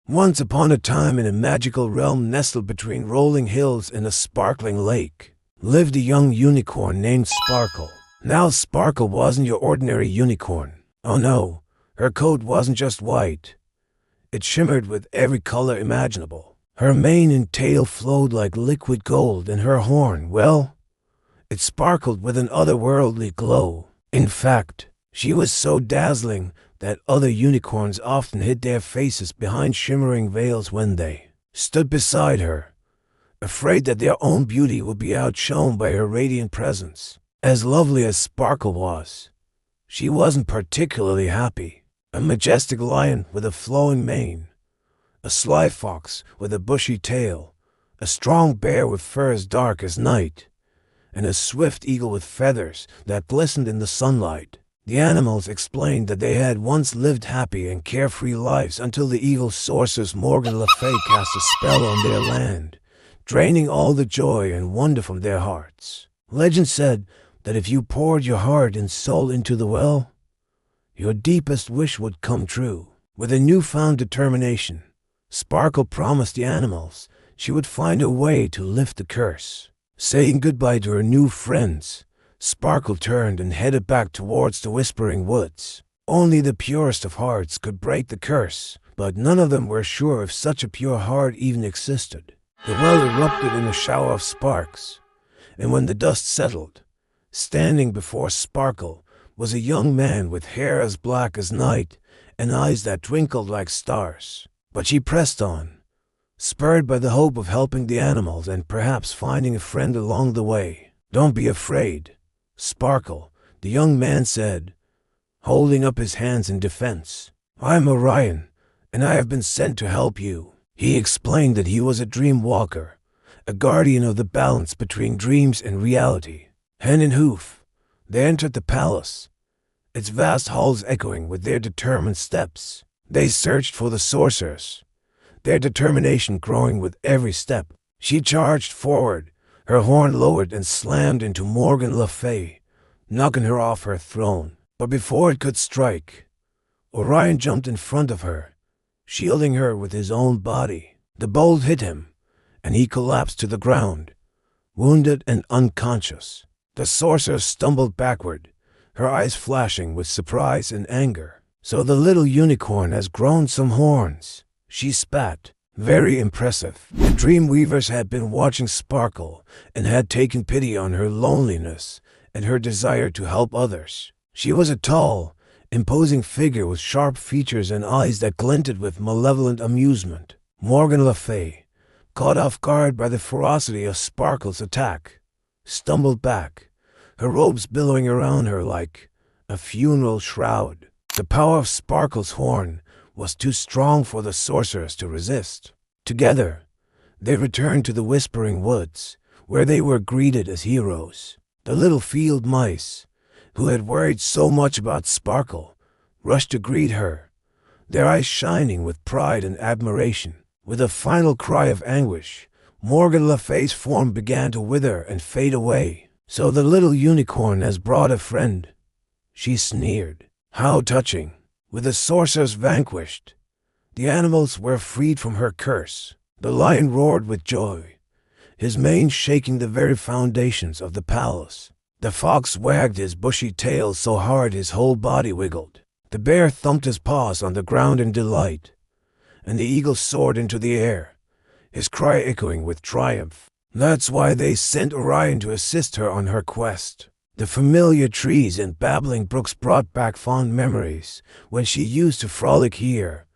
Once upon a time, in a magical realm nestled between rolling hills and a sparkling lake, lived a young unicorn named Sparkle. Now Sparkle wasn't your ordinary unicorn. Oh no, her coat wasn't just white. It shimmered with every color imaginable. Her mane and tail flowed like liquid gold, and her horn, well, it sparkled with an otherworldly glow. In fact, she was so dazzling that other unicorns often hid their faces behind shimmering veils when they stood beside her, afraid that their own beauty would be outshone by her radiant presence. As lovely as Sparkle was, she wasn't particularly happy. A majestic lion with a flowing mane, a sly fox with a bushy tail, a strong bear with fur as dark as night, and a swift eagle with feathers that glistened in the sunlight. The animals explained that they had once lived happy and carefree lives until the evil sorceress Morgan Le Fay cast a spell on their land, draining all the joy and wonder from their hearts. Legend said that if you poured your heart and soul into the well, your deepest wish would come true. With a newfound determination, Sparkle promised the animals she would find a way to lift the curse. Saying goodbye to her new friends, Sparkle turned and headed back towards the Whispering Woods. Only the purest of hearts could break the curse, but none of them were sure if such a pure heart even existed. The well erupted in a shower of sparks, and when the dust settled, standing before Sparkle was a young man with hair as black as night and eyes that twinkled like stars. But she pressed on, spurred by the hope of helping the animals and perhaps finding a friend along the way. "Don't be afraid, Sparkle," the young man said, holding up his hands in defense. "I'm Orion, and I have been sent to help you." He explained that he was a dream walker, a guardian of the balance between dreams and reality. Hand in hoof, they entered the palace, its vast halls echoing with their determined steps. They searched for the sorceress, their determination growing with every step. She charged forward, her horn lowered and slammed into Morgan Le Fay, knocking her off her throne. But before it could strike, Orion jumped in front of her, shielding her with his own body. The bolt hit him, and he collapsed to the ground, wounded and unconscious. The sorceress stumbled backward, her eyes flashing with surprise and anger. "So the little unicorn has grown some horns," she spat. Very impressive. The dream weavers had been watching Sparkle and had taken pity on her loneliness and her desire to help others. She was a tall, imposing figure with sharp features and eyes that glinted with malevolent amusement. Morgan Le Fay, caught off guard by the ferocity of Sparkle's attack, stumbled back, her robes billowing around her like a funeral shroud. The power of Sparkle's horn was too strong for the sorceress to resist. Together, they returned to the Whispering Woods, where they were greeted as heroes. The little field mice, who had worried so much about Sparkle, rushed to greet her, their eyes shining with pride and admiration. With a final cry of anguish, Morgan Le Fay's form began to wither and fade away. "So the little unicorn has brought a friend," she sneered. "How touching." With the sorceress vanquished, the animals were freed from her curse. The lion roared with joy, his mane shaking the very foundations of the palace. The fox wagged his bushy tail so hard his whole body wiggled. The bear thumped his paws on the ground in delight, and the eagle soared into the air, his cry echoing with triumph. That's why they sent Orion to assist her on her quest. The familiar trees and babbling brooks brought back fond memories when she used to frolic here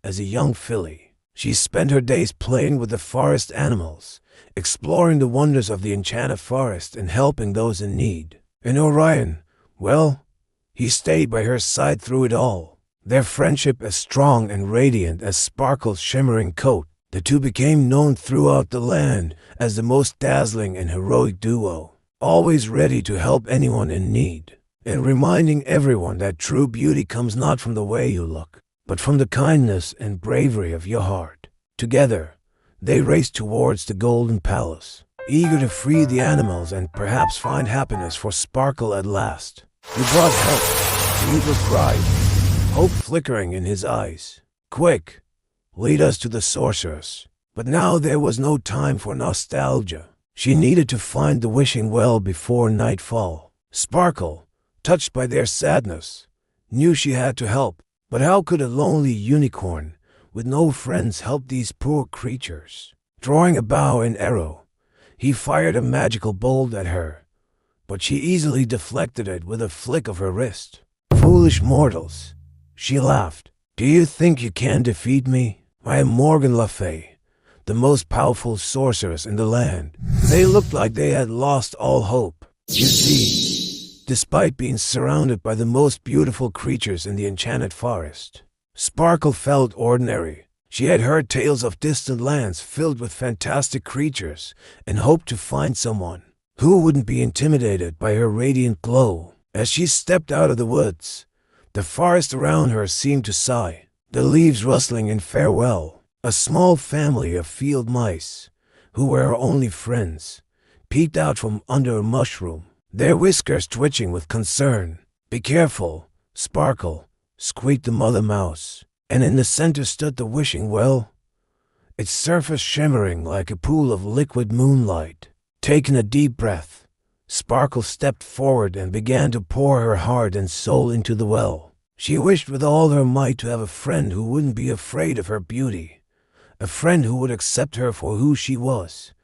as a young filly. She spent her days playing with the forest animals, exploring the wonders of the enchanted forest and helping those in need. And Orion, well, he stayed by her side through it all. Their friendship as strong and radiant as Sparkle's shimmering coat, the two became known throughout the land as the most dazzling and heroic duo, always ready to help anyone in need, and reminding everyone that true beauty comes not from the way you look, but from the kindness and bravery of your heart. Together, they raced towards the Golden Palace, eager to free the animals and perhaps find happiness for Sparkle at last. "You brought help," the eagle cried, hope flickering in his eyes. "Quick, lead us to the sorceress. But now there was no time for nostalgia. She needed to find the wishing well before nightfall. Sparkle, touched by their sadness, knew she had to help. But how could a lonely unicorn with no friends help these poor creatures? Drawing a bow and arrow, he fired a magical bolt at her, but she easily deflected it with a flick of her wrist. Foolish mortals, she laughed. Do you think you can defeat me? I am Morgan Le Fay, the most powerful sorceress in the land. They looked like they had lost all hope. You see, despite being surrounded by the most beautiful creatures in the enchanted forest, Sparkle felt ordinary. She had heard tales of distant lands filled with fantastic creatures and hoped to find someone who wouldn't be intimidated by her radiant glow. As she stepped out of the woods, the forest around her seemed to sigh, the leaves rustling in farewell. A small family of field mice, who were her only friends, peeked out from under a mushroom, their whiskers twitching with concern. Be careful, Sparkle, squeaked the mother mouse. And in the center stood the wishing well, its surface shimmering like a pool of liquid moonlight. Taking a deep breath, Sparkle stepped forward and began to pour her heart and soul into the well. She wished with all her might to have a friend who wouldn't be afraid of her beauty, a friend who would accept her for who she was,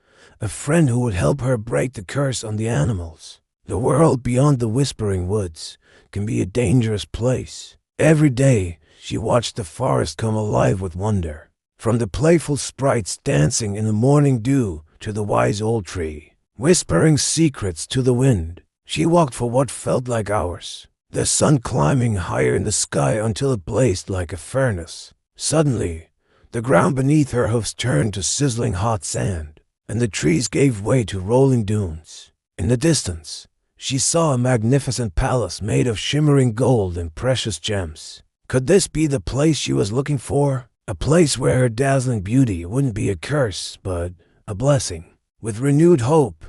a friend who would help her break the curse on the animals. The world beyond the Whispering Woods can be a dangerous place. Every day, she watched the forest come alive with wonder, from the playful sprites dancing in the morning dew to the wise old tree, whispering secrets to the wind. She walked for what felt like hours, the sun climbing higher in the sky until it blazed like a furnace. Suddenly, the ground beneath her hoofs turned to sizzling hot sand, and the trees gave way to rolling dunes. In the distance, she saw a magnificent palace made of shimmering gold and precious gems. Could this be the place she was looking for? A place where her dazzling beauty wouldn't be a curse, but a blessing. With renewed hope,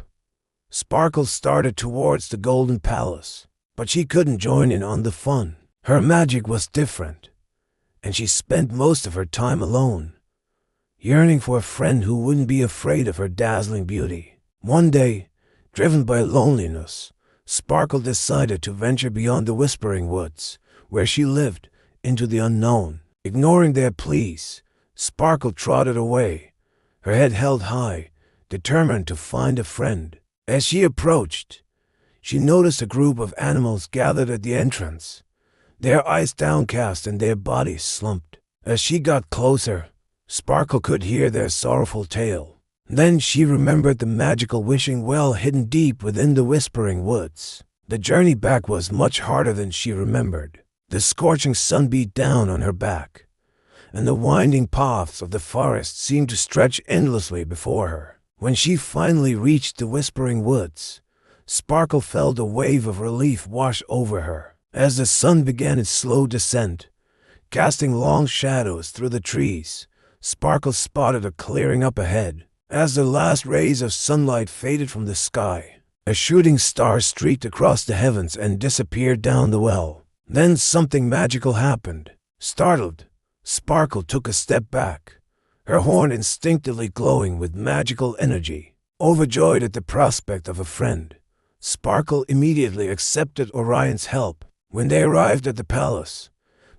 Sparkle started towards the Golden Palace, but she couldn't join in on the fun. Her magic was different, and she spent most of her time alone, yearning for a friend who wouldn't be afraid of her dazzling beauty. One day, driven by loneliness, Sparkle decided to venture beyond the Whispering Woods, where she lived, into the unknown. Ignoring their pleas, Sparkle trotted away, her head held high, determined to find a friend. As she approached, she noticed a group of animals gathered at the entrance, their eyes downcast and their bodies slumped. As she got closer, Sparkle could hear their sorrowful tale. Then she remembered the magical wishing well hidden deep within the Whispering Woods. The journey back was much harder than she remembered. The scorching sun beat down on her back, and the winding paths of the forest seemed to stretch endlessly before her. When she finally reached the Whispering Woods, Sparkle felt a wave of relief wash over her. As the sun began its slow descent, casting long shadows through the trees, Sparkle spotted a clearing up ahead. As the last rays of sunlight faded from the sky, a shooting star streaked across the heavens and disappeared down the well. Then something magical happened. Startled, Sparkle took a step back, her horn instinctively glowing with magical energy. Overjoyed at the prospect of a friend, Sparkle immediately accepted Orion's help. When they arrived at the palace,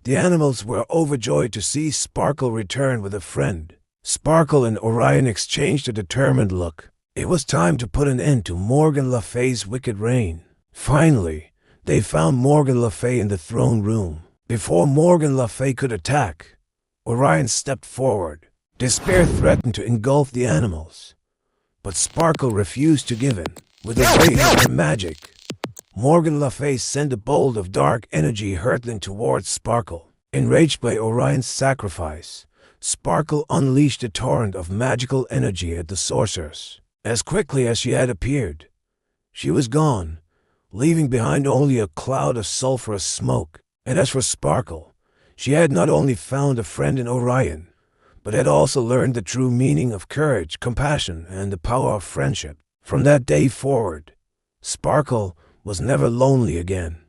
the animals were overjoyed to see Sparkle return with a friend. Sparkle and Orion exchanged a determined look. It was time to put an end to Morgan Le Fay's wicked reign. Finally, they found Morgan Le Fay in the throne room. Before Morgan Le Fay could attack, Orion stepped forward. Despair threatened to engulf the animals, but Sparkle refused to give in. With a wave of her magic, Morgan Le Fay sent a bolt of dark energy hurtling towards Sparkle. Enraged by Orion's sacrifice, Sparkle unleashed a torrent of magical energy at the sorceress. As quickly as she had appeared, she was gone, leaving behind only a cloud of sulphurous smoke. And as for Sparkle, she had not only found a friend in Orion, but had also learned the true meaning of courage, compassion, and the power of friendship. From that day forward, Sparkle was never lonely again.